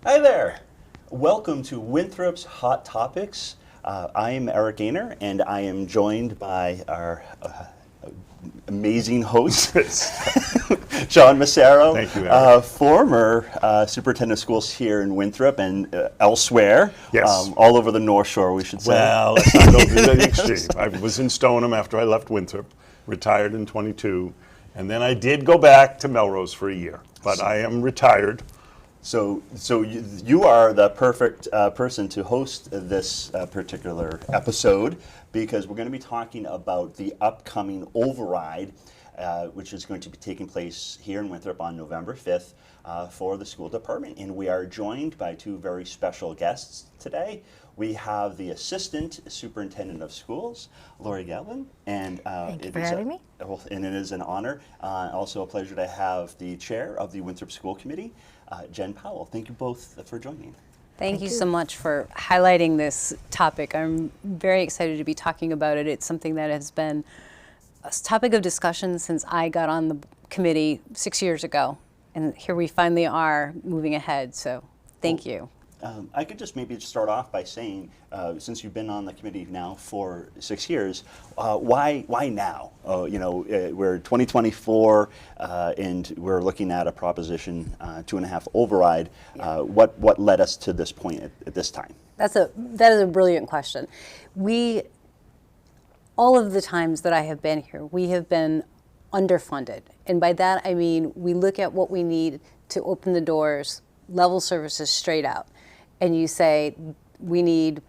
Hi there. Welcome to Winthrop's Hot Topics. I am Eric Gaynor, and I am joined by our amazing host, John Macero. Thank you, Eric. Former superintendent of schools here in Winthrop and elsewhere. Yes. All over the North Shore, we should say. Well, let's not go to the extreme. I was in Stoneham after I left Winthrop, retired in 22, and then I did go back to Melrose for a year, but I am retired. So you are the perfect person to host this particular episode, because we're going to be talking about the upcoming override, which is going to be taking place here in Winthrop on November 5th for the school department. And we are joined by two very special guests today. We have the Assistant Superintendent of Schools, Lori Gallivan, and Thank you for having me. And it is an honor. Also a pleasure to have the Chair of the Winthrop School Committee, Jen Powell. Thank you both for joining. Thank you so much for highlighting this topic. I'm very excited to be talking about it. It's something that has been a topic of discussion since I got on the committee 6 years ago. And here we finally are moving ahead. So thank you. I could just maybe start off by saying, since you've been on the committee now for 6 years, why now? We're 2024, and we're looking at a Proposition 2.5 override. What led us to this point at this time? That is a brilliant question. All of the times that I have been here, we have been underfunded. And by that, I mean, we look at what we need to open the doors, level services straight out. And you say, we need,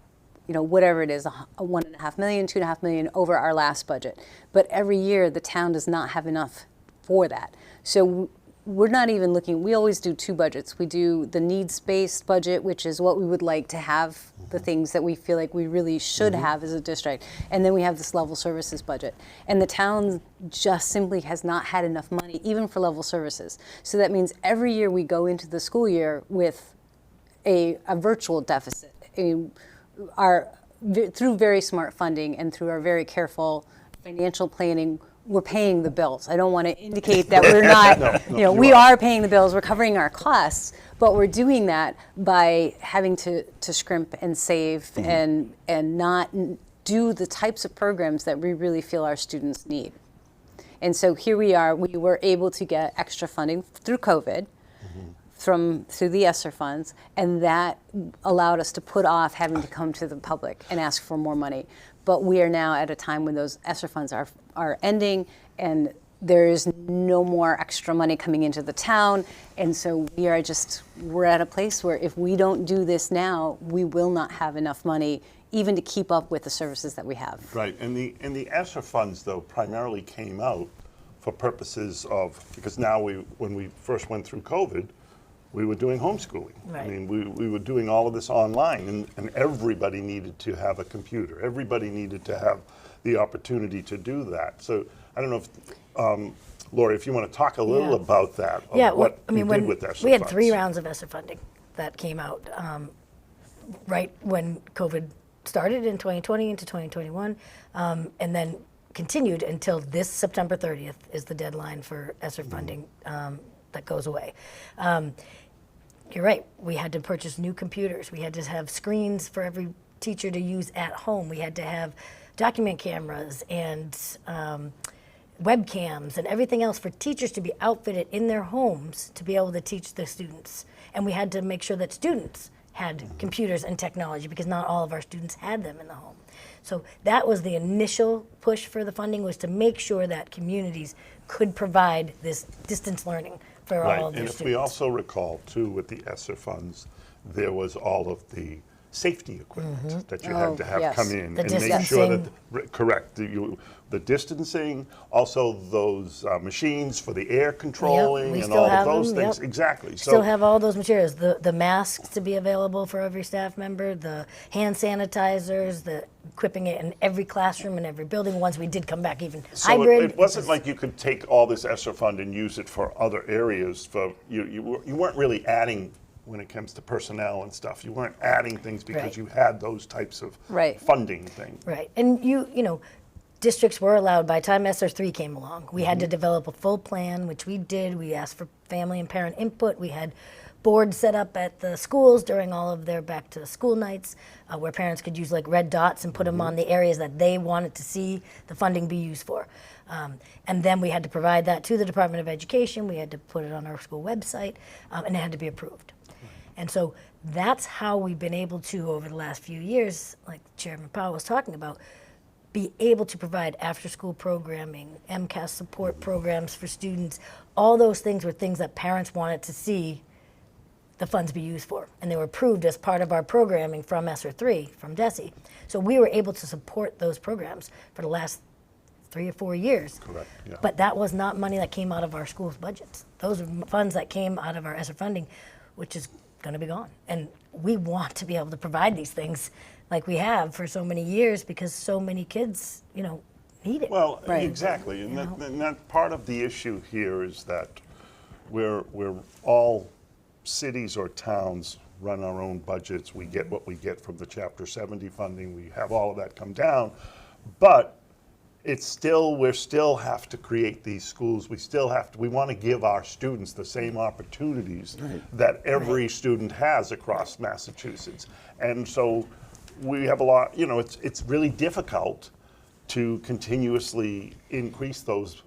whatever it is, a $1.5 million, $2.5 million over our last budget. But every year, the town does not have enough for that. So we're not even looking, we always do two budgets. We do the needs-based budget, which is what we would like to have, the things that we feel like we really should have as a district. And then we have this level services budget. And the town just simply has not had enough money, even for level services. So that means every year we go into the school year with a virtual deficit. Through very smart funding and through our very careful financial planning, we're paying the bills. I don't want to indicate that we're not, we are paying the bills, we're covering our costs, but we're doing that by having to scrimp and save and not do the types of programs that we really feel our students need. And so here we are, we were able to get extra funding through COVID, through the ESSER funds, and that allowed us to put off having to come to the public and ask for more money. But we are now at a time when those ESSER funds are ending, and there is no more extra money coming into the town, and so we're at a place where if we don't do this now, we will not have enough money even to keep up with the services that we have. Right, and the ESSER funds, though, primarily came out for purposes of, because now when we first went through COVID, we were doing homeschooling. Right. I mean, we were doing all of this online, and everybody needed to have a computer. Everybody needed to have the opportunity to do that. So I don't know if, Lori, if you want to talk a little about that, what you did with ESSER we had funds. 3 rounds of ESSER funding that came out right when COVID started in 2020 into 2021, and then continued until this September 30th is the deadline for ESSER funding that goes away. You're right, we had to purchase new computers. We had to have screens for every teacher to use at home. We had to have document cameras and webcams and everything else for teachers to be outfitted in their homes to be able to teach the students. And we had to make sure that students had computers and technology, because not all of our students had them in the home. So that was the initial push for the funding, was to make sure that communities could provide this distance learning for all of their And students. if we also recall, too, with the ESSER funds, there was all of the safety equipment that you had to have yes. come in The and make sure that, distancing. correct, the distancing, also those machines for the air controlling we and still all of have those them, things. yep. Exactly. Still have all those materials, the masks to be available for every staff member, the hand sanitizers, the equipping it in every classroom and every building. Once we did come back even So hybrid. it wasn't like you could take all this ESSER fund and use it for other areas. You weren't really adding, when it comes to personnel and stuff, you weren't adding things because Right. you had those types of Right. funding things. Right, and you know, districts were allowed, by the time ESSER 3 came along, we had to develop a full plan, which we did. We asked for family and parent input. We had boards set up at the schools during all of their back to school nights, where parents could use like red dots and put them on the areas that they wanted to see the funding be used for. And then we had to provide that to the Department of Education. We had to put it on our school website, and it had to be approved. And so that's how we've been able to, over the last few years, like Chairman Powell was talking about, be able to provide after-school programming, MCAS support programs for students. All those things were things that parents wanted to see the funds be used for. And they were approved as part of our programming from ESSER 3, from DESE. So we were able to support those programs for the last 3 or 4 years. Correct, yeah. But that was not money that came out of our schools' budgets. Those are funds that came out of our ESSER funding, which is going to be gone. And we want to be able to provide these things like we have for so many years because so many kids, need it. Well, Right. exactly, and that part of the issue here is that we're all cities or towns run our own budgets. We get what we get from the Chapter 70 funding. We have all of that come down, but we still have to create these schools. We want to give our students the same opportunities that every student has across Massachusetts. And so we have a lot, it's really difficult to continuously increase those,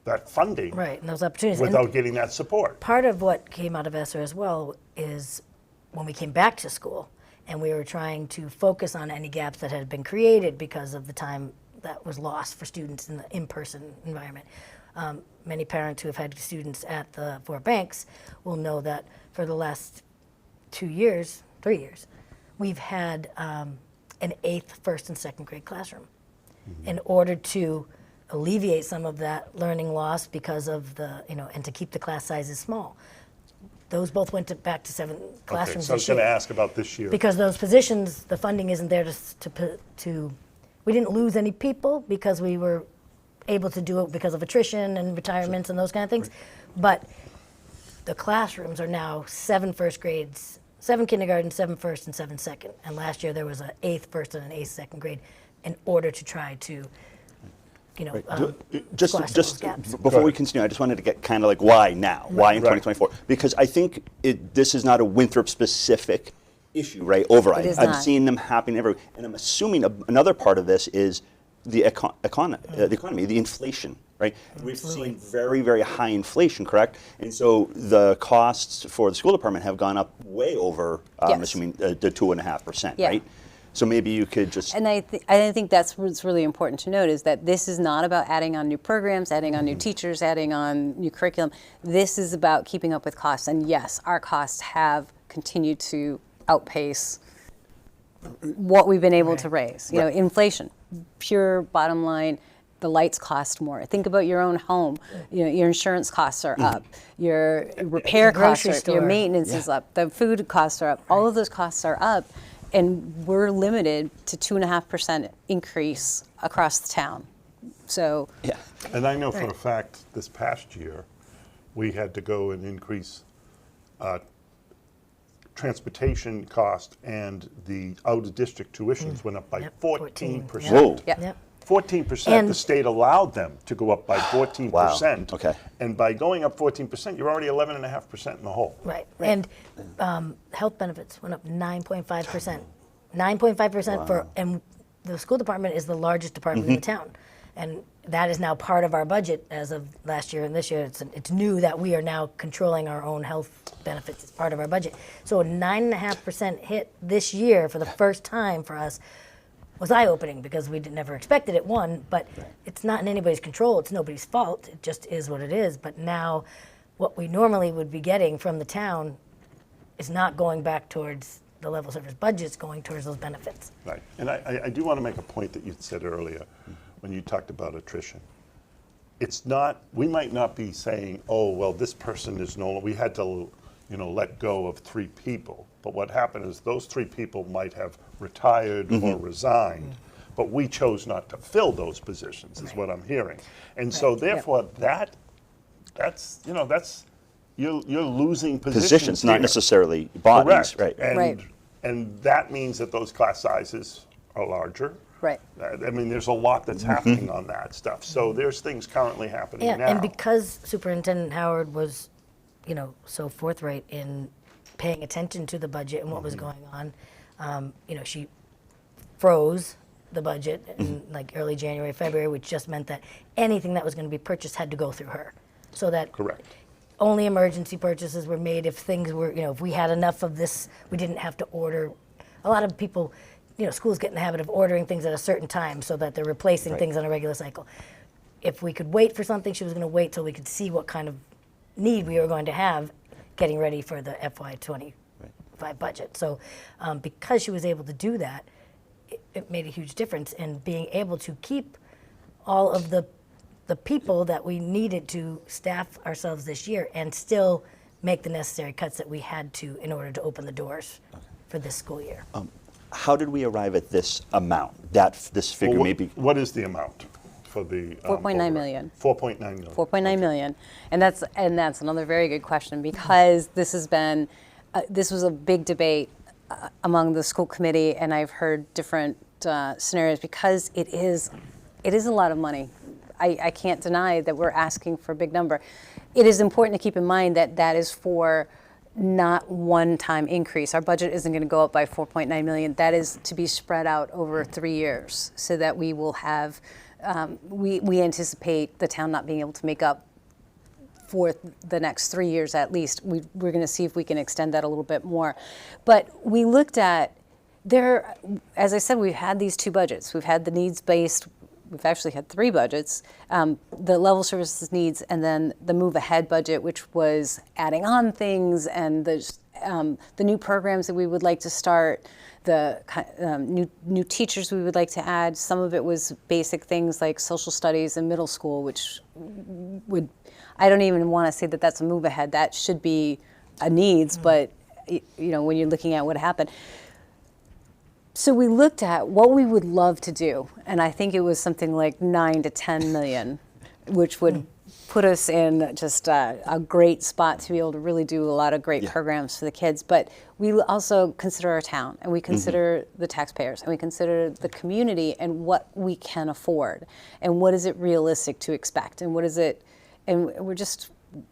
that funding. Right, and those opportunities. Without getting that support. Part of what came out of ESSER as well is when we came back to school and we were trying to focus on any gaps that had been created because of the time that was lost for students in the in-person environment. Many parents who have had students at the Fort Banks will know that for the last 3 years, we've had an 8th, 1st, and 2nd grade classroom in order to alleviate some of that learning loss because of the, and to keep the class sizes small. Those both went back to 7 classrooms So I was this going year. to ask about this year. Because those positions, the funding isn't there to we didn't lose any people because we were able to do it because of attrition and retirements and those kind of things. But the classrooms are now 7 first grades, 7 kindergarten, 7 first, and 7 second. And last year there was an 8th first and an 8th second grade in order to try to, Just squash those gaps. before we continue, I just wanted to get kind of like why now? Why in 2024? Because I think this is not a Winthrop specific issue, right? Override. It is I've not. seen them happening everywhere, and I'm assuming another part of this is the economy, the inflation, right? We've seen very, very high inflation, correct? And so the costs for the school department have gone up way over, I'm Yes. assuming, the 2.5%, Yeah. right? So maybe you could just. And I think that's what's really important to note is that this is not about adding on new programs, adding on new teachers, adding on new curriculum. This is about keeping up with costs. And yes, our costs have continued to outpace what we've been able to raise. Inflation, pure bottom line. The lights cost more. Think about your own home. Your insurance costs are up. Your repair costs grocery are up. Your store. maintenance is up. The food costs are up. All of those costs are up. And we're limited to 2.5% increase across the town. So, Yeah. And I know for a fact, this past year, we had to go and increase transportation cost, and the out-of-district tuitions went up by Yep, 14%. Whoa. yeah. Yep. 14%, And- the state allowed them to go up by 14%. Wow, okay. And by going up 14%, you're already 11.5% in the hole. Right. And health benefits went up 9.5%. 9.5% and the school department is the largest department in the town. And that is now part of our budget as of last year and this year. It's new that we are now controlling our own health benefits as part of our budget. So a 9.5% hit this year for the first time for us was eye-opening because we never expected it, but it's not in anybody's control. It's nobody's fault. It just is what it is. But now what we normally would be getting from the town is not going back towards the level service budgets, going towards those benefits. Right. And I do want to make a point that you said earlier when you talked about attrition. It's not, we might not be saying, oh, well, this person is no, we had to, let go of 3 people. But what happened is those 3 people might have retired or resigned, but we chose not to fill those positions, is what I'm hearing. And so therefore, that's you're losing Positions, not here. necessarily bodies, Correct. right? Right. And that means that those class sizes are larger. Right. I mean, there's a lot that's happening on that stuff. So there's things currently happening Yeah, now. and because Superintendent Howard was, so forthright in paying attention to the budget and what was going on. She froze the budget in like early January, February, which just meant that anything that was going to be purchased had to go through her. So that Correct. only emergency purchases were made if things were, if we had enough of this, we didn't have to order. A lot of people, schools get in the habit of ordering things at a certain time so that they're replacing things on a regular cycle. If we could wait for something, she was going to wait till we could see what kind of need we were going to have getting ready for the FY25 budget. So because she was able to do that, it made a huge difference in being able to keep all of the people that we needed to staff ourselves this year and still make the necessary cuts that we had to in order to open the doors for this school year. How did we arrive at this amount? This figure may be. What is the amount for the 4.9 million. 4.9 million. 4.9 million, and that's another very good question, because this has been this was a big debate among the school committee, and I've heard different scenarios, because it is a lot of money. I can't deny that we're asking for a big number. It is important to keep in mind that that is for not one-time increase. Our budget isn't going to go up by 4.9 million. That is to be spread out over 3 years, so that we will have. We anticipate the town not being able to make up for the next 3 years at least. We're going to see if we can extend that a little bit more. But we looked at as I said, we've had these two budgets. We've had the needs-based. We've actually had three budgets, the level services needs, and then the move ahead budget, which was adding on things, and the new programs that we would like to start, the new teachers we would like to add. Some of it was basic things like social studies in middle school, which I don't even want to say that that's a move ahead. That should be a needs, but when you're looking at what happened. So we looked at what we would love to do, and I think it was something like 9 to 10 million, which would put us in just a great spot to be able to really do a lot of great programs for the kids. But we also consider our town, and we consider the taxpayers, and we consider the community and what we can afford, and what is it realistic to expect, and what is it, and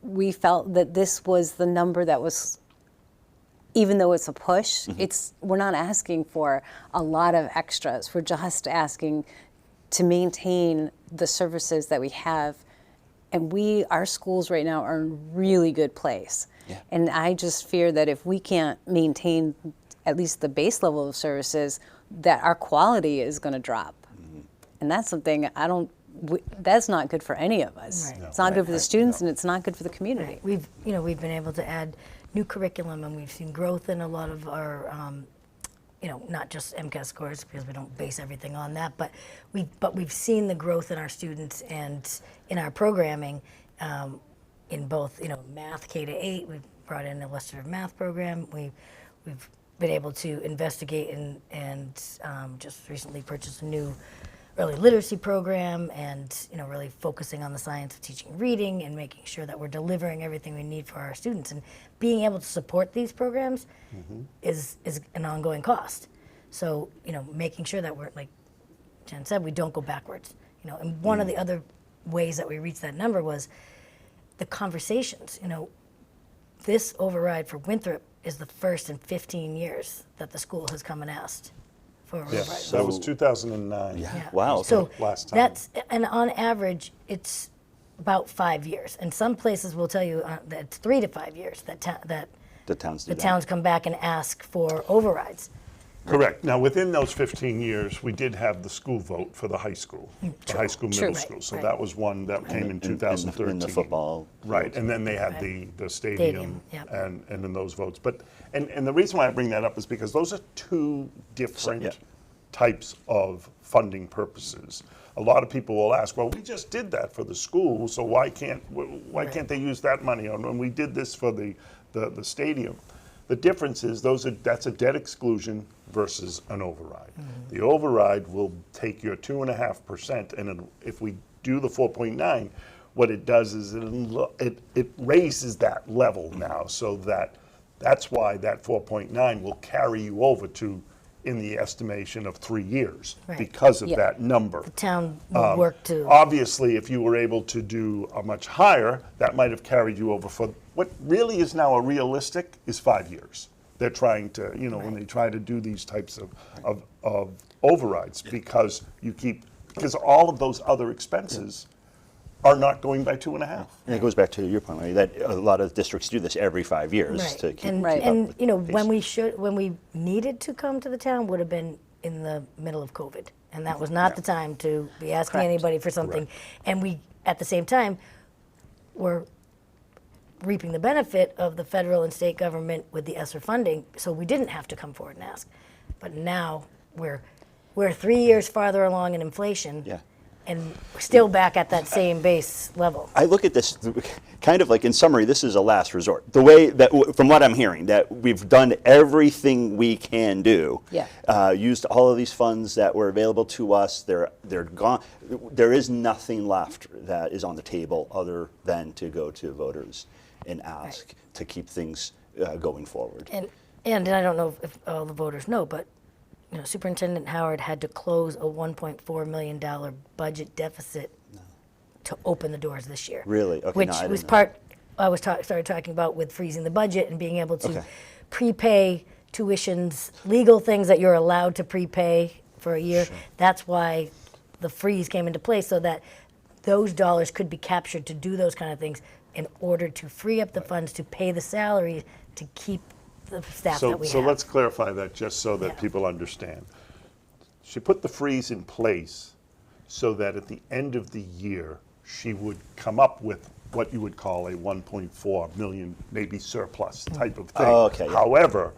we felt that this was the number that was. Even though it's a push, we're not asking for a lot of extras. We're just asking to maintain the services that we have. And our schools right now are in a really good place. Yeah. And I just fear that if we can't maintain at least the base level of services, that our quality is going to drop. And that's something that's not good for any of us. Right. It's not good for the students, and it's not good for the community. Right. We've been able to add new curriculum, and we've seen growth in a lot of our, not just MCAS scores, because we don't base everything on that, but we've seen the growth in our students and in our programming, in both, math K-8. We've brought in a illustrative math program. We've been able to investigate and just recently purchased a new early literacy program, and really focusing on the science of teaching and reading, and making sure that we're delivering everything we need for our students. And being able to support these programs is an ongoing cost. So making sure that we're, like Jen said, we don't go backwards. And one of the other ways that we reached that number was the conversations. This override for Winthrop is the first in 15 years that the school has come and asked. Yes, that was 2009. Yeah. Wow. So last time. and on average, it's about 5 years. And some places will tell you that it's 3 to 5 years that the towns come back and ask for overrides. Correct. Now, within those 15 years, we did have the school vote for the high school, the high school, middle school. So that was one that came in 2013. In the football. Right, and then they had the stadium and in those votes. But and the reason why I bring that up is because those are two different types of funding purposes. A lot of people will ask, well, we just did that for the school, so why can't they use that money? And we did this for the stadium. The difference is that's a debt exclusion versus an override. The override will take your 2.5%, and if we do the 4.9, what it does is it raises that level now, so that's why that 4.9 will carry you over to, in the estimation of 3 years, because of that number. The town will work to. Obviously, if you were able to do a much higher, that might have carried you over for what really is now a realistic is 5 years. They're trying to, when they try to do these types of overrides, because because all of those other expenses are not going by 2.5. And it goes back to your point, Larry, that a lot of districts do this every 5 years Right. to keep, and, keep up and with you know, pace. when we needed to come to the town would have been in the middle of COVID, and that was not the time to be asking Correct. anybody for something. And we, at the same time, were reaping the benefit of the federal and state government with the ESSER funding, so we didn't have to come forward and ask. But now we're 3 years farther along in inflation. Yeah. And we're still back at that same base level. I look at this kind of like, in summary, this is a last resort. The way that, from what I'm hearing, that we've done everything we can do. Yeah. Used all of these funds that were available to us. They're gone. There is nothing left that is on the table other than to go to voters and ask to keep things going forward. And I don't know if all the voters know, but Superintendent Howard had to close a $1.4 million budget deficit to open the doors this year. Really? Okay, Which no, I didn't was know. part, I was started talking about with freezing the budget and being able to Okay. prepay tuitions, legal things that you're allowed to prepay for a year. That's why the freeze came into place, so that those dollars could be captured to do those kind of things in order to free up the funds to pay the salaries to keep the staff that we So have. let's clarify that just so that Yeah. people understand. She put the freeze in place so that at the end of the year, she would come up with what you would call a 1.4 million, maybe surplus type of thing. Oh, okay, yeah. However,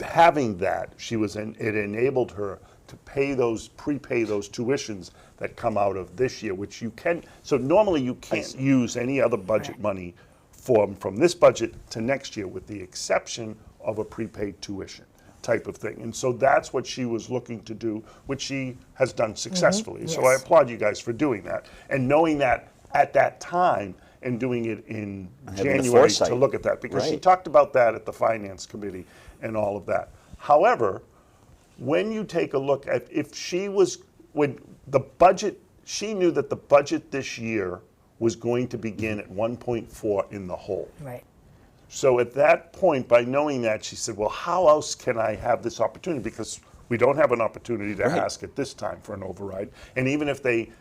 having that, it enabled her to prepay those tuitions that come out of this year, which you can, so normally you can't use any other budget money from this budget to next year, with the exception of a prepaid tuition type of thing. And so that's what she was looking to do, which she has done successfully. So I Yes. applaud you guys for doing that. And knowing that at that time and doing it in Having the January to foresight. look at that, because she Right. talked about that at the Finance Committee and all of that. However, when you take a look at, when the budget, she knew that the budget this year was going to begin at 1.4 in the hole. Right. So at that point, by knowing that, she said, well, how else can I have this opportunity? Because we don't have an opportunity to Right. ask at this time for an override. And even if they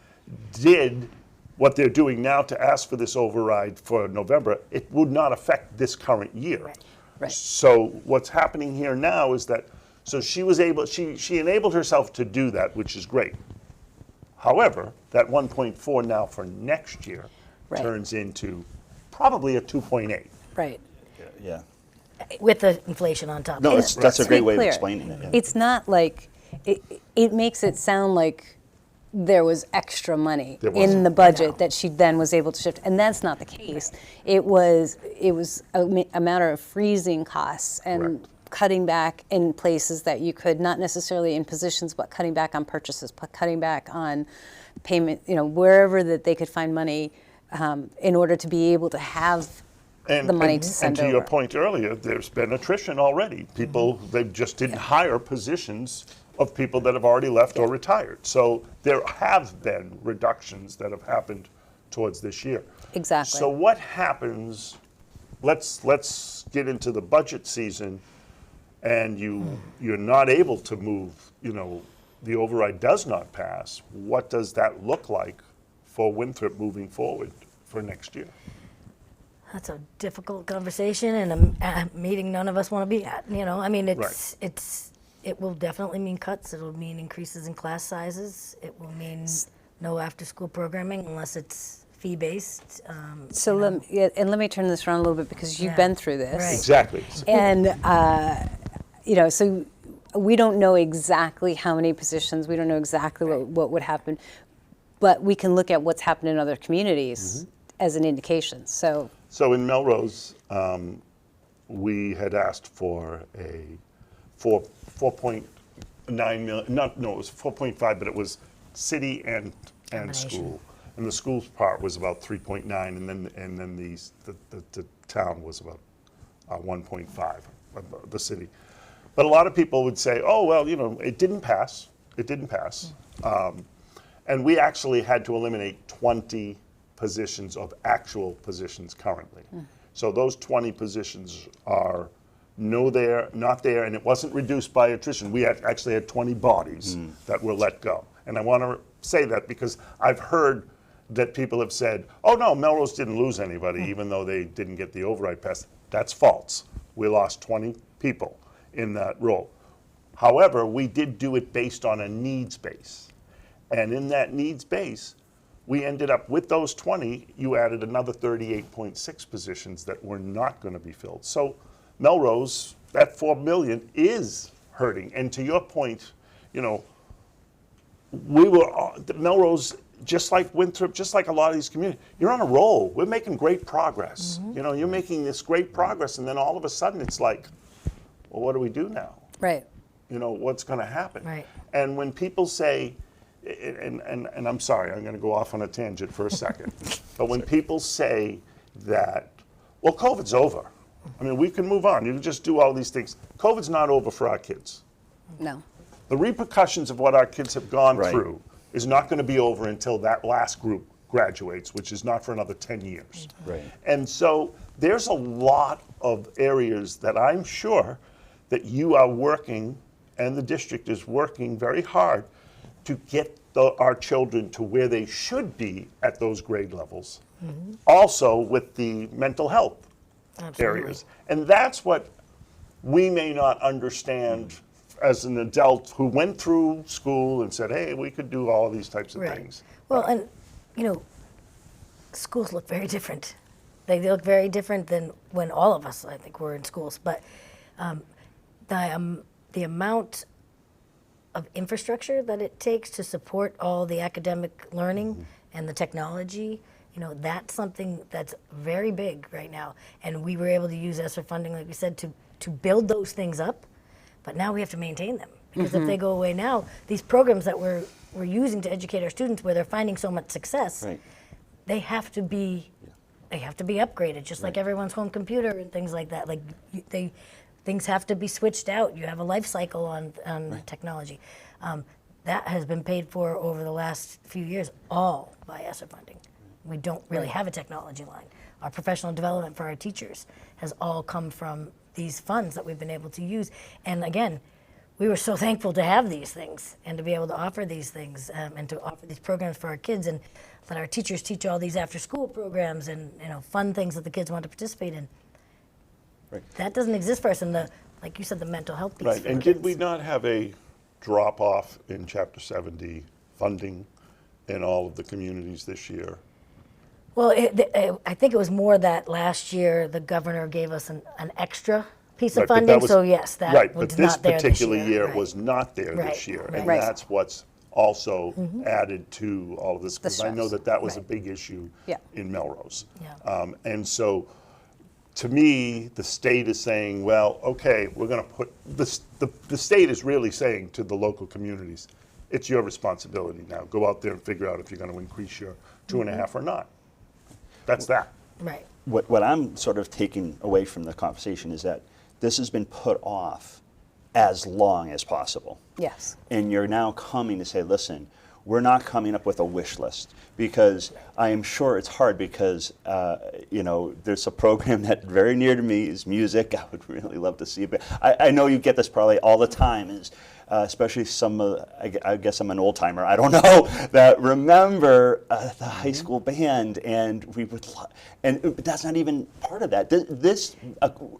did what they're doing now to ask for this override for November, it would not affect this current year. Right. Right. So what's happening here now is that, so she enabled herself to do that, which is great. However, that 1.4 now for next year Right. turns into probably a 2.8. Right. Yeah. With the inflation on top No, of that's it. a To great be way of clear, explaining it. Yeah. It's not like, it makes it sound like there was extra money There in wasn't. the budget that she then was able to shift, and that's not the case. It was a matter of freezing costs and Correct. cutting back in places that you could, not necessarily in positions, but cutting back on purchases, but cutting back on payment, wherever that they could find money in order to be able to have the money to send and to your over. point earlier, there's been attrition already. People, they just didn't hire positions of people that have already left or retired. So there have been reductions that have happened towards this year. Exactly. So what happens, let's get into the budget season, and you're not able to move, the override does not pass. What does that look like for Winthrop moving forward for next year? That's a difficult conversation and a meeting none of us want to be at. I mean, it will definitely mean cuts. It will mean increases in class sizes. It will mean no after-school programming unless it's fee-based. So let me turn this around a little bit, because you've Yeah. been through this. Right. Exactly. And, so we don't know exactly how many positions, we don't know exactly what would happen, but we can look at what's happened in other communities as an indication. So in Melrose, we had asked for a 4.9 million, it was 4.5, but it was city and Combination. school. And the school's part was about 3.9, and then the town was about 1.5, the city. But a lot of people would say, oh, well, it didn't pass. It didn't pass. And we actually had to eliminate 20 positions of actual positions currently. So those 20 positions are not there, and it wasn't reduced by attrition. We actually had 20 bodies that were let go. And I want to say that because I've heard that people have said, oh no, Melrose didn't lose anybody even though they didn't get the override passed. That's false. We lost 20 people in that role. However, we did do it based on a needs base. And in that needs base, we ended up with those 20, you added another 38.6 positions that were not going to be filled. So Melrose, that 4 million is hurting. And to your point, you know, Melrose, just like Winthrop, just like a lot of these communities, you're on a roll. We're making great progress. You know, you're making this great progress, and then all of a sudden it's like, well, what do we do now? Right. You know, what's going to happen? Right. And when people say, and I'm sorry, I'm going to go off on a tangent for a second, but when people say that, well, COVID's over. I mean, we can move on. You can just do all these things. COVID's not over for our kids. No. The repercussions of what our kids have gone Right. through is not going to be over until that last group graduates, which is not for another 10 years. Right. And so there's a lot of areas that I'm sure that you are working, and the district is working very hard to get our children to where they should be at those grade levels. Also with the mental health areas. And that's what we may not understand as an adult who went through school and said, hey, we could do all these types of things. Well, and, you know, schools look very different. They look very different than when all of us, I think, were in schools. But the amount of infrastructure that it takes to support all the academic learning and the technology, you know, that's something that's very big right now. And we were able to use ESSER funding, like we said, to build those things up. But now we have to maintain them. Because if they go away now, these programs that we're using to educate our students where they're finding so much success, Right. they have to be upgraded, just like everyone's home computer and things like that. Like things have to be switched out. You have a life cycle on technology. That has been paid for over the last few years, all by ESSER funding. We don't really have a technology line. Our professional development for our teachers has all come from these funds that we've been able to use. And again, we were so thankful to have these things and to be able to offer these things and to offer these programs for our kids and let our teachers teach all these after-school programs and, you know, fun things that the kids want to participate in. Right. That doesn't exist for us in the, like you said, the mental health piece. Right, for and kids. did we not have a drop-off in Chapter 70 funding in all of the communities this year? Well, I think it was more that last year the governor gave us an extra piece of Right, but funding. that was- So yes, that Right, was but this not there particular this year Right. was not there Right, this year. right. And Right. that's what's also added to all of this. Because I know stress. that was a Right. big issue Yeah. in Melrose. Yeah. And so, to me, the state is saying, well, okay, we're going to put, the state is really saying to the local communities, it's your responsibility now. Go out there and figure out if you're going to increase your 2.5 or not. That's that. Right. What I'm sort of taking away from the conversation is that this has been put off as long as possible. Yes. And you're now coming to say, listen, we're not coming up with a wish list, because I am sure it's hard because, you know, there's a program that very near to me is music. I would really love to see it. But I know you get this probably all the time, is especially some, I guess I'm an old timer, I don't know, that remember the high school band, and we would, and that's not even part of that. This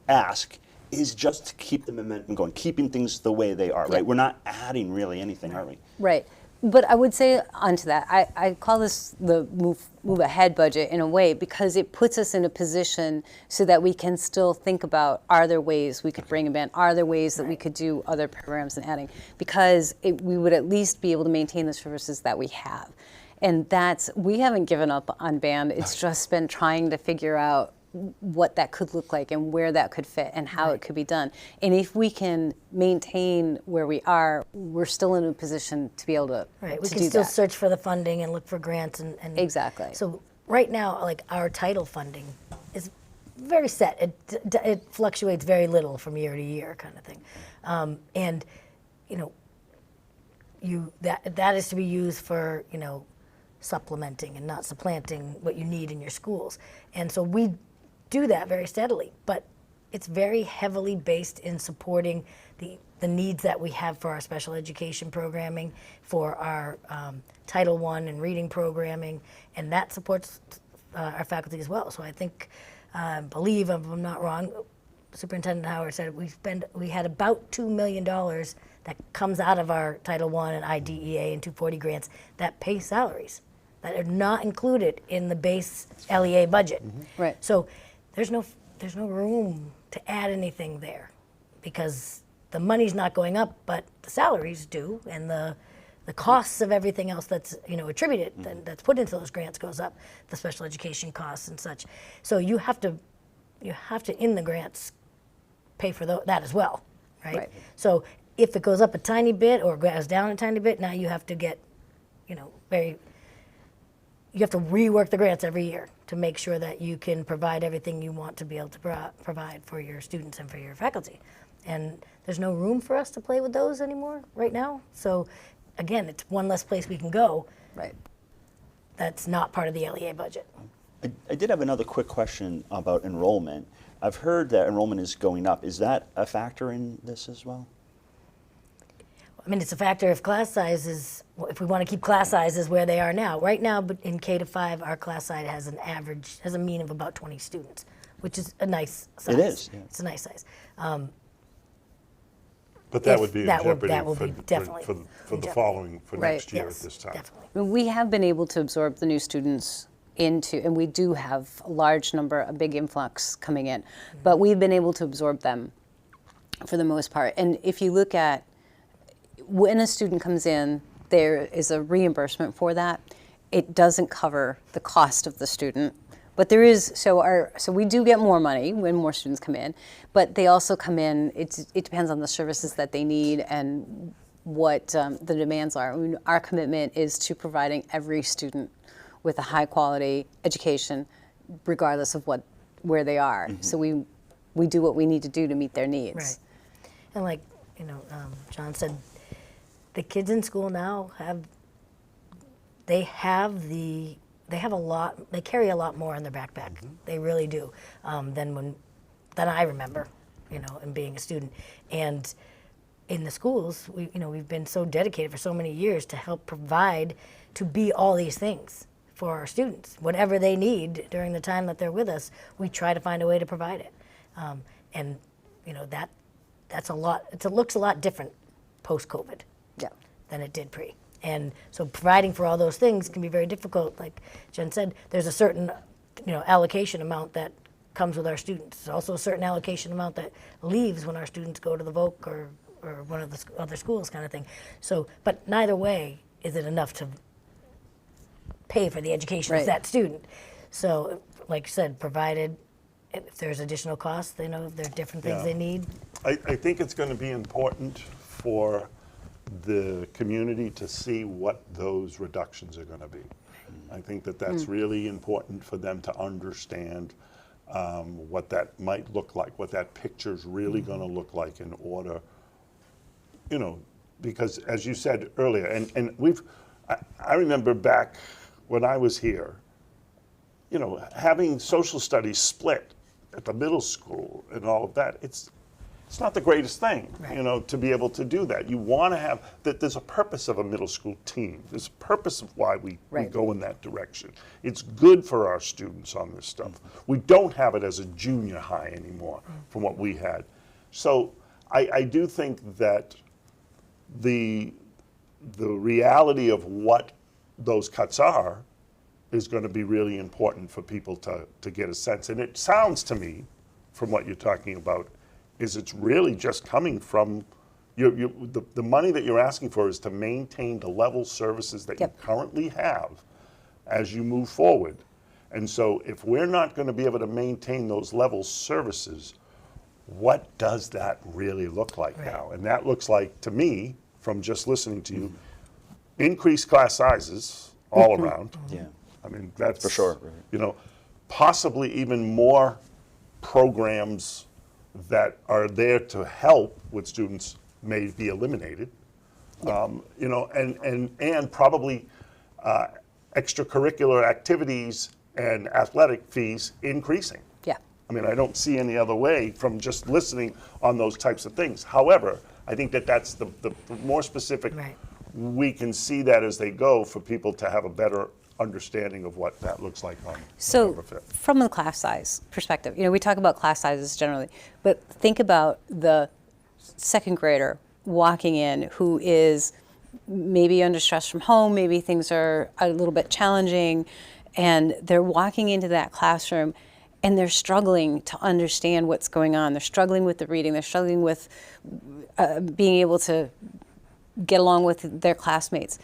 ask is just to keep the momentum going, keeping things the way they are, right? We're not adding really anything, are we? Right. But I would say onto that, I call this the move ahead budget in a way, because it puts us in a position so that we can still think about, are there ways we could bring a band? Are there ways that we could do other programs and adding? Because we would at least be able to maintain the services that we have. And we haven't given up on band. It's just been trying to figure out what that could look like and where that could fit and how it could be done. And if we can maintain where we are, we're still in a position to be able to, Right. We to can do still that. search for the funding and look for grants and Exactly. So right now, like our title funding is very set. It fluctuates very little from year to year, kind of thing. And you know, that is to be used for, you know, supplementing and not supplanting what you need in your schools. And so we do that very steadily, but it's very heavily based in supporting the needs that we have for our special education programming, for our Title I and reading programming, and that supports our faculty as well. So I think, believe, if I'm not wrong, Superintendent Howard said we had about $2 million that comes out of our Title I and IDEA and 240 grants that pay salaries that are not included in the base LEA budget. Right. So there's no room to add anything there because the money's not going up, but the salaries do, and the costs of everything else that's attributed that's put into those grants goes up, the special education costs and such. So you have to in the grants pay for that as well, right? So if it goes up a tiny bit or goes down a tiny bit, now you have to get, you have to rework the grants every year to make sure that you can provide everything you want to be able to provide for your students and for your faculty. And there's no room for us to play with those anymore right now. So again, it's one less place we can go. Right. That's not part of the LEA budget. I did have another quick question about enrollment. I've heard that enrollment is going up. Is that a factor in this as well? I mean, it's a factor if class sizes, if we want to keep class sizes where they are now. Right now, but in K to 5, our class size has a mean of about 20 students, which is a nice size. It is, yeah. It's a nice size. But that would be in jeopardy that will be definitely for in the jeopardy. following, for Right. next year Yes, at this time. definitely. We have been able to absorb the new students into, and we do have a large number, a big influx coming in, but we've been able to absorb them for the most part. And if you look at when a student comes in, there is a reimbursement for that. It doesn't cover the cost of the student, but there is, so we do get more money when more students come in, but they also come in, it depends on the services that they need and what the demands are. I mean, our commitment is to providing every student with a high quality education, regardless of where they are. So we do what we need to do to meet their needs. Right. And like, John said, the kids in school now they carry a lot more in their backpack. They really do, than I remember, in being a student. And in the schools, we've been so dedicated for so many years to help provide, to be all these things for our students. Whatever they need during the time that they're with us, we try to find a way to provide it. And that's a lot. It looks a lot different post-COVID than it did pre. And so providing for all those things can be very difficult. Like Jen said, there's a certain allocation amount that comes with our students. There's also a certain allocation amount that leaves when our students go to the VOC or one of the other schools kind of thing. So, but neither way is it enough to pay for the education of that student. So, like you said, provided if there's additional costs, they know if there are different things they need. I think it's going to be important for the community to see what those reductions are going to be. I think that that's really important for them to understand what that might look like, what that picture's really going to look like in order, because as you said earlier, and I remember back when I was here, having social studies split at the middle school and all of that, it's not the greatest thing, to be able to do that. You want to have that. There's a purpose of a middle school team. There's a purpose of why we go in that direction. It's good for our students on this stuff. We don't have it as a junior high anymore from what we had. So I do think that the reality of what those cuts are is going to be really important for people to get a sense. And it sounds to me, from what you're talking about, is it's really just coming from the money that you're asking for is to maintain the level services that you currently have as you move forward. And so if we're not going to be able to maintain those level services, what does that really look like now? And that looks like, to me, from just listening to you, increased class sizes all around. I mean, that's for sure. Possibly even more programs that are there to help with students may be eliminated, and probably extracurricular activities and athletic fees increasing. I mean, I don't see any other way from just listening on those types of things. However, I think that that's the more specific, Right. we can see that as they go for people to have a better understanding of what that looks like on So November 5th. from the class size perspective, we talk about class sizes generally, but think about the second grader walking in who is maybe under stress from home, maybe things are a little bit challenging, and they're walking into that classroom and they're struggling to understand what's going on. They're struggling with the reading. They're struggling with being able to get along with their classmates.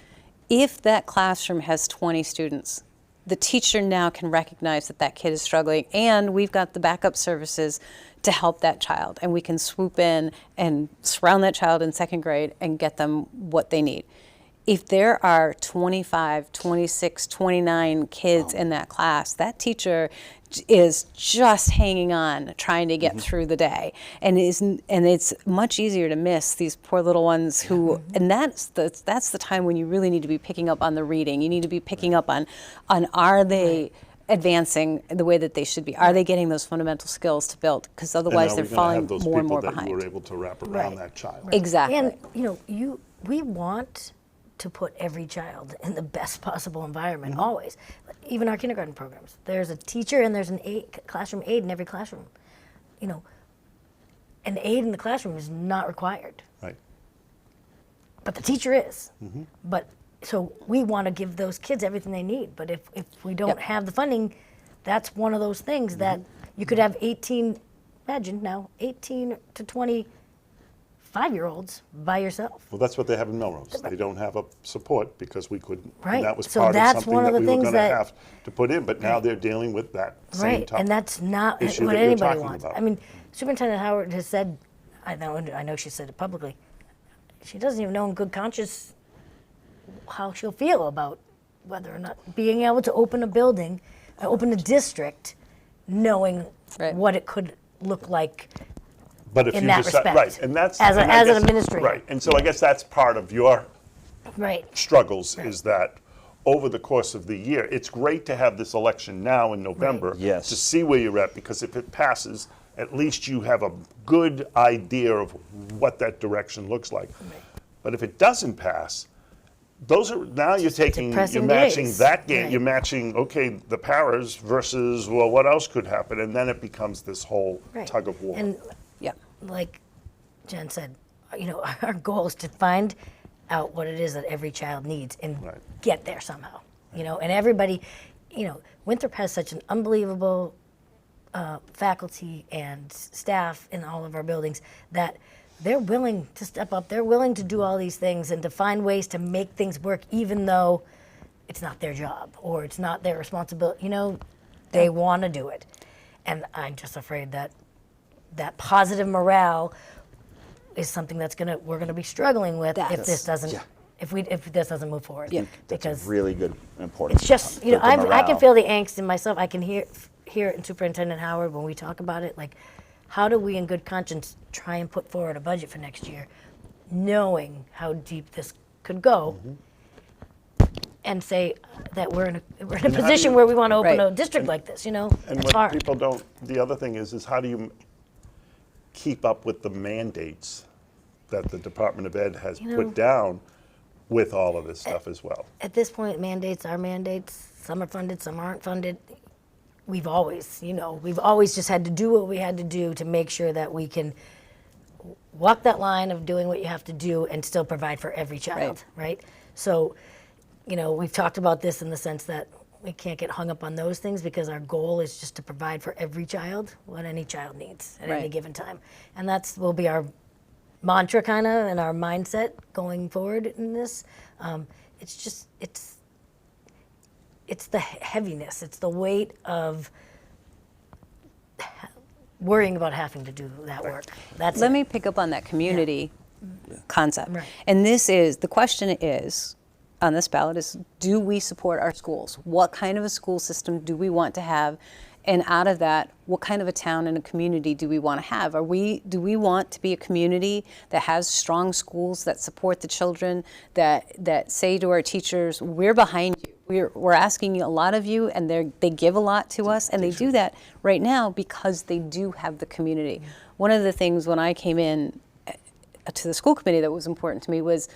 If that classroom has 20 students, the teacher now can recognize that that kid is struggling, and we've got the backup services to help that child, and we can swoop in and surround that child in second grade and get them what they need. If there are 25, 26, 29 kids in that class, that teacher is just hanging on, trying to get through the day, and it's much easier to miss these poor little ones who, and that's the time when you really need to be picking up on the reading. You need to be picking up on are they advancing the way that they should be? Are they getting those fundamental skills to build? Because otherwise they're falling more and more behind. You were able to wrap around Right. that child. Exactly. And we want to put every child in the best possible environment always. Even our kindergarten programs, there's a teacher and there's an classroom aide in every classroom. An aide in the classroom is not required, Right. but the teacher is. But so we want to give those kids everything they need. But if we don't have the funding, that's one of those things that you could have 18 to 25-year-olds by yourself. Well, that's what they have in Melrose. They don't have a support because we couldn't. Right. And that was So part of that's something one that of the we were things going to that- have to put in, but now they're dealing with that same Right, topic. and that's not issue what that you're anybody talking wants. about. I mean, Superintendent Howard has said, I know she said it publicly, she doesn't even know in good conscience how she'll feel about whether or not being able to open a building, open a district, knowing Right. what it could look like. But if in you that decide, respect, right, and that's as and I an guess- administrator. right, and so I guess that's part of your Right. struggles is that over the course of the year, it's great to have this election now in November Yes. to see where you're at, because if it passes, at least you have a good idea of what that direction looks like. But if it doesn't pass, those are now you're depressing matching days. that game. Right. You're matching the paras versus what else could happen, and then it becomes this whole Right. tug of war. Yeah. Like Jen said, our goal is to find out what it is that every child needs and Right. get there somehow. And everybody, Winthrop has such an unbelievable faculty and staff in all of our buildings that they're willing to step up. They're willing to do all these things and to find ways to make things work, even though it's not their job or it's not their responsibility. They want to do it. And I'm just afraid that positive morale is something we're gonna be struggling with if this doesn't if this doesn't move forward. Yeah. That's Because a really good, important. it's just the I can morale. feel the angst in myself. I can hear it in Superintendent Howard when we talk about it. Like, how do we, in good conscience, try and put forward a budget for next year, knowing how deep this could go, and say that we're in a how do position you- where we want to open Right. a district like this. And It's what hard. people don't, the other thing is how do you keep up with the mandates that the Department of Ed has put down with all of this stuff as well? At this point, mandates are mandates. Some are funded, some aren't funded. We've always just had to do what we had to do to make sure that we can walk that line of doing what you have to do and still provide for every child, right? So, we've talked about this in the sense that we can't get hung up on those things because our goal is just to provide for every child what any child needs at any Right. given time. And will be our mantra kind of and our mindset going forward in this. It's the heaviness, it's the weight of worrying about having to do that work. That's Let it. me pick up on that community concept. Right. And the question is, on this ballot is, do we support our schools? What kind of a school system do we want to have? And out of that, what kind of a town and a community do we want to have? Do we want to be a community that has strong schools that support the children, that say to our teachers, we're behind you. we're asking a lot of you, and they give a lot to us, and they do that right now because they do have the community. One of the things when I came in to the school committee that was important to me was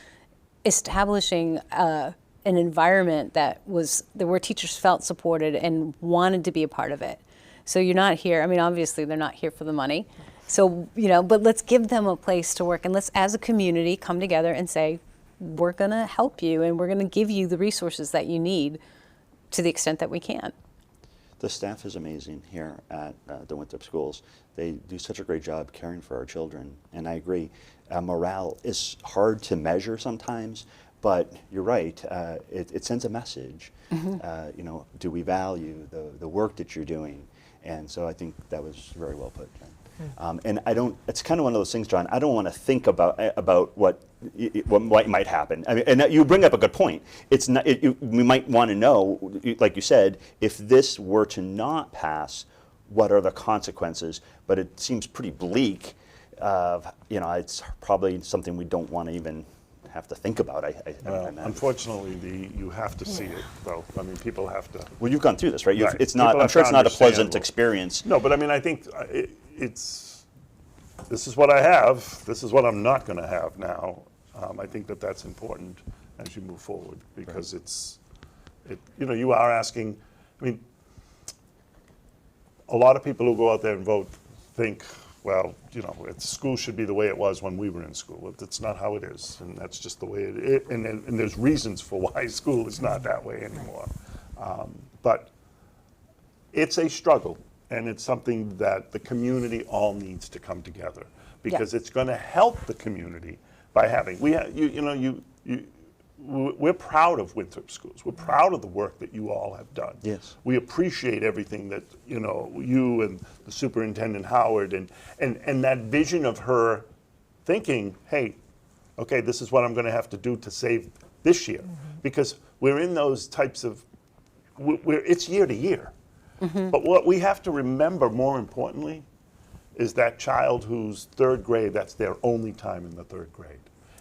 establishing an environment where teachers felt supported and wanted to be a part of it. So you're not here, I mean, obviously they're not here for the money. So, but let's give them a place to work, and let's, as a community, come together and say, we're gonna help you and we're gonna give you the resources that you need to the extent that we can. The staff is amazing here at the Winthrop schools. They do such a great job caring for our children, and I agree. Morale is hard to measure sometimes, but you're right. It sends a message. Do we value the work that you're doing? And so I think that was very well put, Jen. And it's kind of one of those things, John, I don't want to think about what might happen. I mean, and you bring up a good point. It's not, we might want to know, like you said, if this were to not pass, what are the consequences? But it seems pretty bleak. It's probably something we don't want to even have to think about. I imagine. Unfortunately, you have to see it, though. I mean, people have to. Well, you've gone through this, right? Right. It's not. I'm sure it's not a pleasant experience. No, but I mean, I think this is what I have. This is what I'm not going to have now. I think that's important as you move forward, because you are asking. I mean, a lot of people who go out there and vote think, well, school should be the way it was when we were in school. That's not how it is, and that's just the way it is. And there's reasons for why school is not that way anymore. But it's a struggle, and it's something that the community all needs to come together, because it's going to help the community by having. We're proud of Winthrop schools. We're proud of the work that you all have done. Yes. We appreciate everything that you and the Superintendent Howard and that vision of her thinking, hey, okay, this is what I'm going to have to do to save this year, because we're in those types of it's year to year. But what we have to remember, more importantly, is that child who's third grade, that's their only time in the third grade.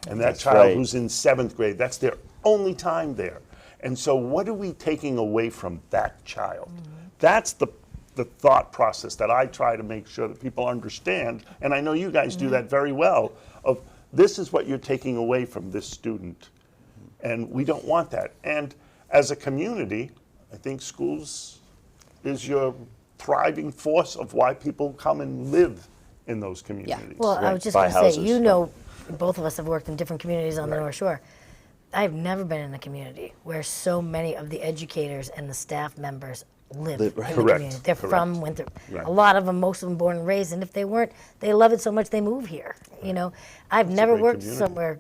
And that child who's in seventh grade, that's their only time there. And so what are we taking away from that child? That's the thought process that I try to make sure that people understand. And I know you guys do that very well, of this is what you're taking away from this student. And we don't want that. And as a community, I think schools is your thriving force of why people come and live in those communities. Well, I was just going to say, both of us have worked in different communities on the North Shore. I've never been in a community where so many of the educators and the staff members live in the community. They're from Winthrop. A lot of them, most of them born and raised, and if they weren't, they love it so much they move here. I've never worked somewhere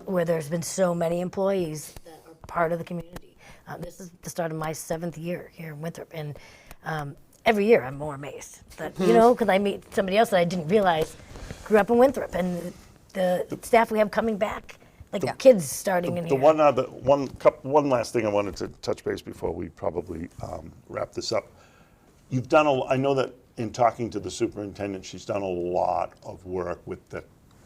where there's been so many employees that are part of the community. This is the start of my 7th year here in Winthrop, and every year I'm more amazed that, because I meet somebody else that I didn't realize grew up in Winthrop, and the staff we have coming back, like the kids starting in here. One last thing I wanted to touch base before we probably wrap this up. You've done I know that in talking to the superintendent, she's done a lot of work with the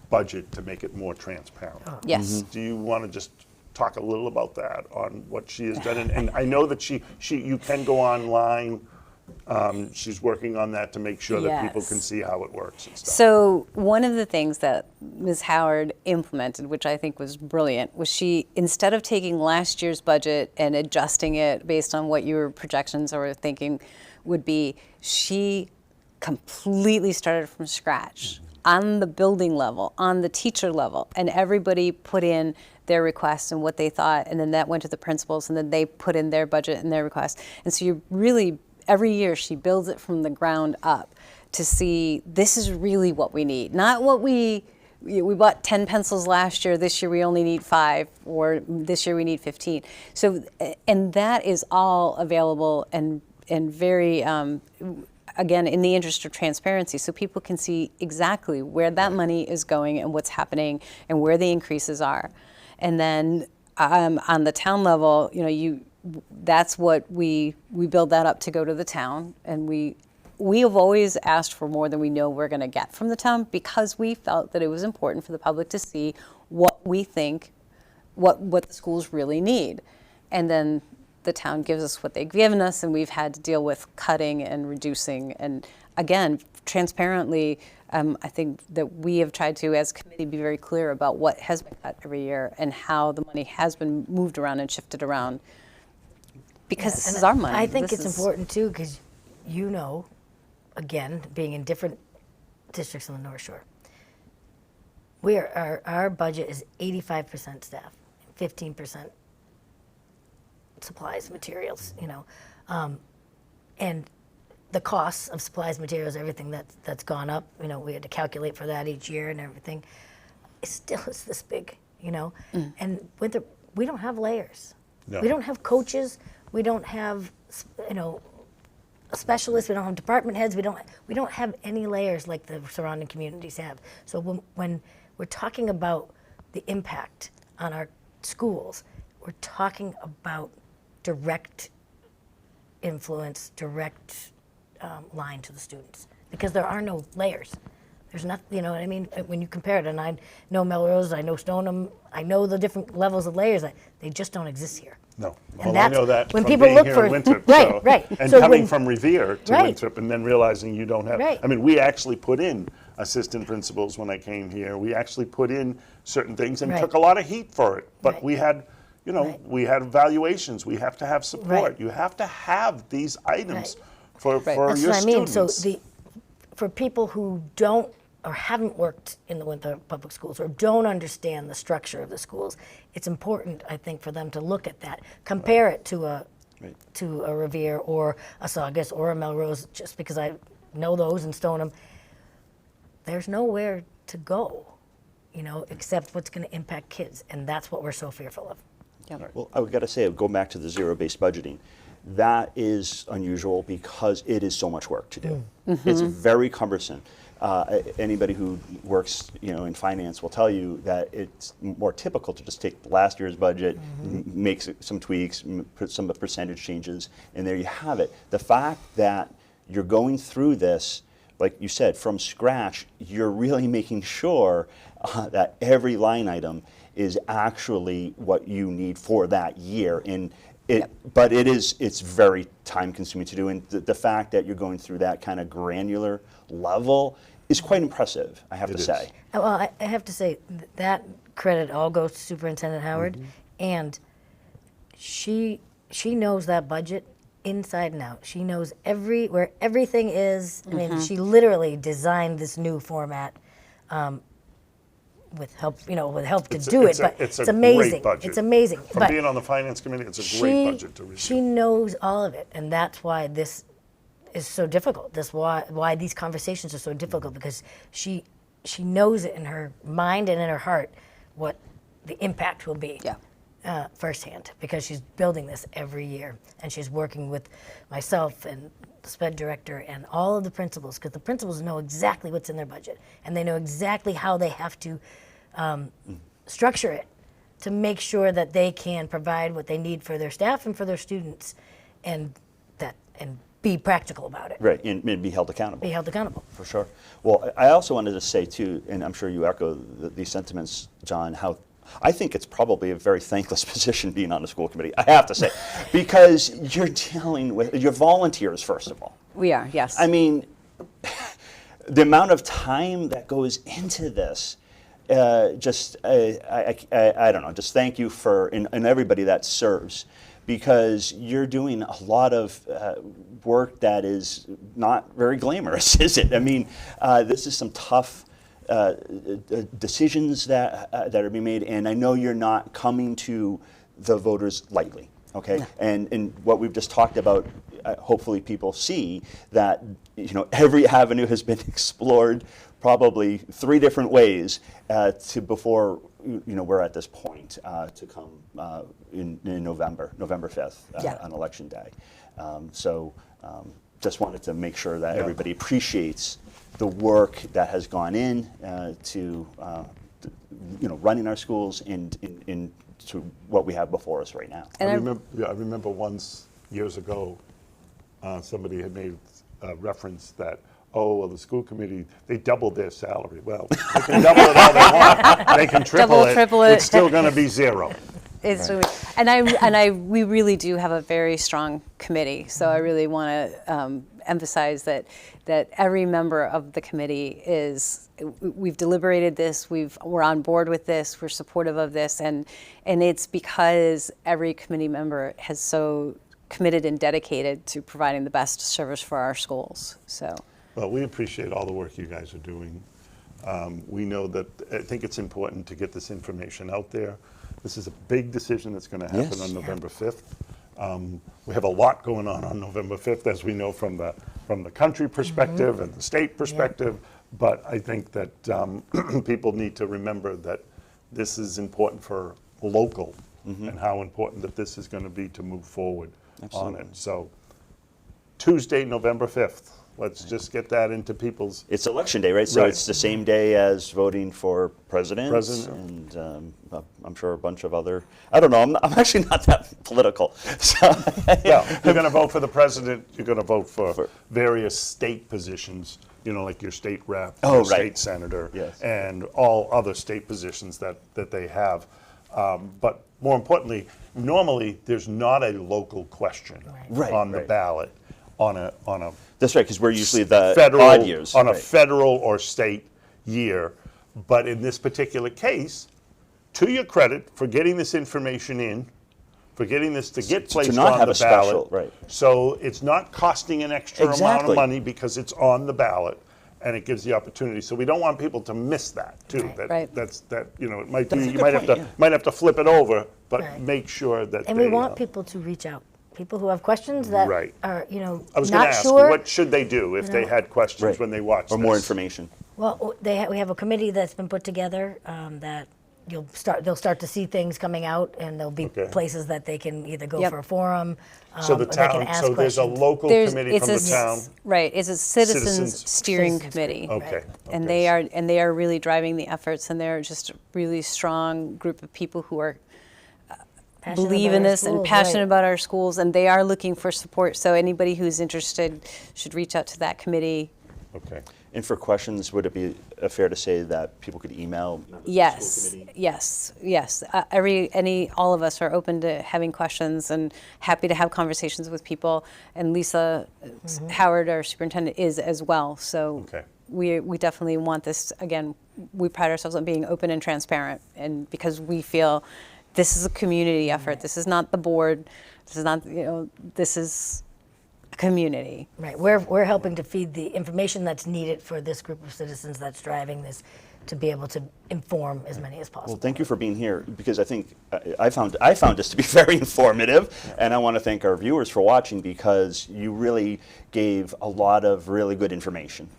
budget to make it more transparent. Yes. Do you want to just talk a little about that, on what she has done? And I know that you can go online. She's working on that to make sure that people can see how it works and stuff. So one of the things that Ms. Howard implemented, which I think was brilliant, was she, instead of taking last year's budget and adjusting it based on what your projections or thinking would be, she completely started from scratch on the building level, on the teacher level, and everybody put in their requests and what they thought, and then that went to the principals, and then they put in their budget and their requests. And so you really, every year she builds it from the ground up to see this is really what we need. Not what we bought 10 pencils last year, this year we only need 5, or this year we need 15. So, and that is all available and very, again, in the interest of transparency, so people can see exactly where that money is going and what's happening and where the increases are. And then on the town level, that's what we build that up to go to the town, and we have always asked for more than we know we're going to get from the town, because we felt that it was important for the public to see what we think, what the schools really need. And then the town gives us what they've given us, and we've had to deal with cutting and reducing. And again, transparently, I think that we have tried to, as a committee, be very clear about what has been cut every year and how the money has been moved around and shifted around. Because this is our money. I think This it's is- important too, because again, being in different districts on the North Shore, our budget is 85% staff, 15% supplies, materials, and the costs of supplies, materials, everything that's gone up, we had to calculate for that each year and everything. It still is this big, and we don't have layers. No. We don't have coaches. We don't have, specialists. We don't have department heads. We don't have any layers like the surrounding communities have. So when we're talking about the impact on our schools, we're talking about direct influence, direct line to the students, because there are no layers. There's nothing, you know what I mean? When you compare it, and I know Melrose, I know Stoneham, I know the different levels of layers, they just don't exist here. No. And Well, I know that's- that when from people being look here for- in Winthrop. Right, right. And So coming when- from Revere to Right. Winthrop and then realizing you don't have, Right. I mean, we actually put in assistant principals when I came here. We actually put in certain things and Right. took a lot of heat for it. But Right. we had, Right. we had evaluations. We have to have support. Right. You have to have these items for That's your what I mean. students. So for people who don't or haven't worked in the Winthrop Public Schools or don't understand the structure of the schools, it's important, I think, for them to look at that, compare it to a Revere or a Saugus or a Melrose, just because I know those and Stoneham. There's nowhere to go, except what's going to impact kids, and that's what we're so fearful of. Well, I've got to say, go back to the zero-based budgeting. That is unusual because it is so much work to do. It's very cumbersome. Anybody who works, in finance will tell you that it's more typical to just take last year's budget, make some tweaks, put some percentage changes, and there you have it. The fact that you're going through this, like you said, from scratch, you're really making sure that every line item is actually what you need for that year. But it's very time consuming to do, and the fact that you're going through that kind of granular level is quite impressive, I have to say. Well, I have to say that credit all goes to Superintendent Howard, and she knows that budget inside and out. She knows where everything is. I mean, she literally designed this new format with help, to do it. But it's a it's amazing. great budget. It's amazing. From But being on the finance committee, it's a great budget to review. she knows all of it, and that's why this is so difficult. That's why these conversations are so difficult, because she knows it in her mind and in her heart what the impact will be. Firsthand, because she's building this every year, and she's working with myself and the SPED director and all of the principals, because the principals know exactly what's in their budget, and they know exactly how they have to structure it to make sure that they can provide what they need for their staff and for their students, and be practical about it. Right, and be held accountable. Be held accountable. For sure. Well, I also wanted to say too, and I'm sure you echo these sentiments, John, how I think it's probably a very thankless position being on the school committee, I have to say, because you're dealing with your volunteers, first of all. We are, yes. I mean, the amount of time that goes into this, I don't know, just thank you and everybody that serves, because you're doing a lot of work that is not very glamorous, is it? I mean, this is some tough decisions that are being made, and I know you're not coming to the voters lightly, okay? No. And what we've just talked about, hopefully people see that every avenue has been explored, probably 3 different ways before we're at this point to come in November 5th on Election Day. Just wanted to make sure that everybody appreciates the work that has gone in to running our schools and to what we have before us right now. I remember once years ago, somebody had made reference that, the school committee, they doubled their salary. Well, they can double it all they want. They can triple Triple it. It's still going to be 0. It's really, and we really do have a very strong committee. So I really want to emphasize that every member of the committee we've deliberated this, we're on board with this, we're supportive of this, and it's because every committee member has so committed and dedicated to providing the best service for our schools. So. Well, we appreciate all the work you guys are doing. We know that, I think it's important to get this information out there. This is a big decision that's going to happen on November 5th. We have a lot going on November 5th, as we know from the country perspective and the state perspective. But I think that people need to remember that this is important for local and how important that this is going to be to move forward on it. So Tuesday, November 5th. Let's just get that into people's... It's election day, right? So it's the same day as voting for president. And I'm sure a bunch of other... I don't know, I'm actually not that political. So Well, you're going to vote for the president, you're going to vote for various state positions, you know, like your state rep, your state senator, and all other state positions that they have. But more importantly, normally there's not a local question on the ballot on a that's right, because we're usually the federal, odd years. on a federal or state year. But in this particular case, to your credit for getting this information in, for getting this to get placed not on have the a special, ballot, so it's not costing an extra amount Exactly. of money because it's on the ballot, and it gives the opportunity. So we don't want people to miss that too. That you know, it might be, you might have to flip it over, but make sure that. And we want people to reach out. People who have questions that are, you know, I was going to not ask, sure. what should they do if they had questions when they watch Or more information. Well, we have a committee that's been put together that they'll start to see things coming out, and there'll be places that they can either go for a forum. So the or they can town, ask so there's a questions. local committee from the town. Right, it's a citizens steering committee. Okay. And they are really driving the efforts, and they're just a really strong group of people who are Passionate believe about in our this and schools, passionate about our schools, and they are looking for support. So anybody who's interested should reach out to that committee. Okay. And for questions, would it be fair to say that people could email members of the Yes, school committee? yes. All of us are open to having questions and happy to have conversations with people. And Lisa Howard, our superintendent, is as well. So we definitely want this. Again, we pride ourselves on being open and transparent, and because we feel this is a community effort. This is not the board. This is not, you know, this is a community. Right, we're helping to feed the information that's needed for this group of citizens that's driving this, to be able to inform as many as possible. Well, thank you for being here, because I think I found this to be very informative, and I want to thank our viewers for watching, because you really gave a lot of really good information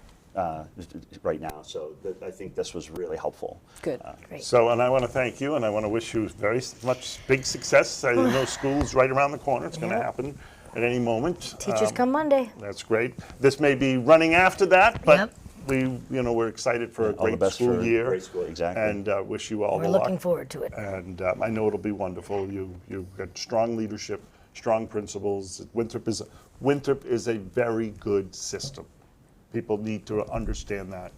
right now. So I think this was really helpful. Good. Great. So, and I want to thank you, and I want to wish you very much big success. I know school's right around the corner. It's going to happen at any moment. Teachers come Monday. That's great. This may be running after that, but we're excited for a All the great best school for a year. great school, exactly. And wish you all We're the luck. looking forward to it. And I know it'll be wonderful. You've got strong leadership, strong principles. Winthrop is a very good system. People need to understand that.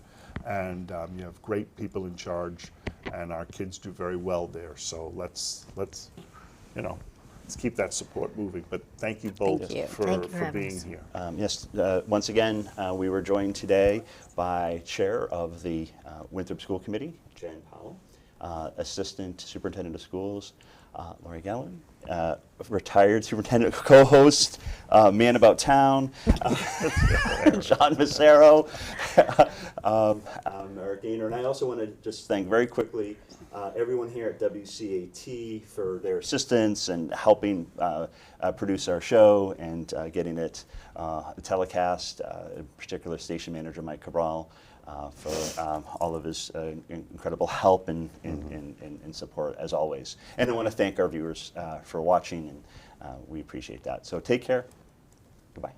And you have great people in charge, and our kids do very well there. So let's keep that support moving. But thank you both Thank you. for Thank you for being having us. here. Once again, we were joined today by Chair of the Winthrop School Committee, Jen Powell, Assistant Superintendent of Schools, Lori Gallivan, retired superintendent co-host, Man About Town, John Macero, Eric Gaynor. And I also want to just thank very quickly everyone here at WCAT for their assistance and helping produce our show and getting it telecast, in particular station manager Mike Cabral, for all of his incredible help and support, as always. And I want to thank our viewers for watching, and we appreciate that. So take care. Goodbye.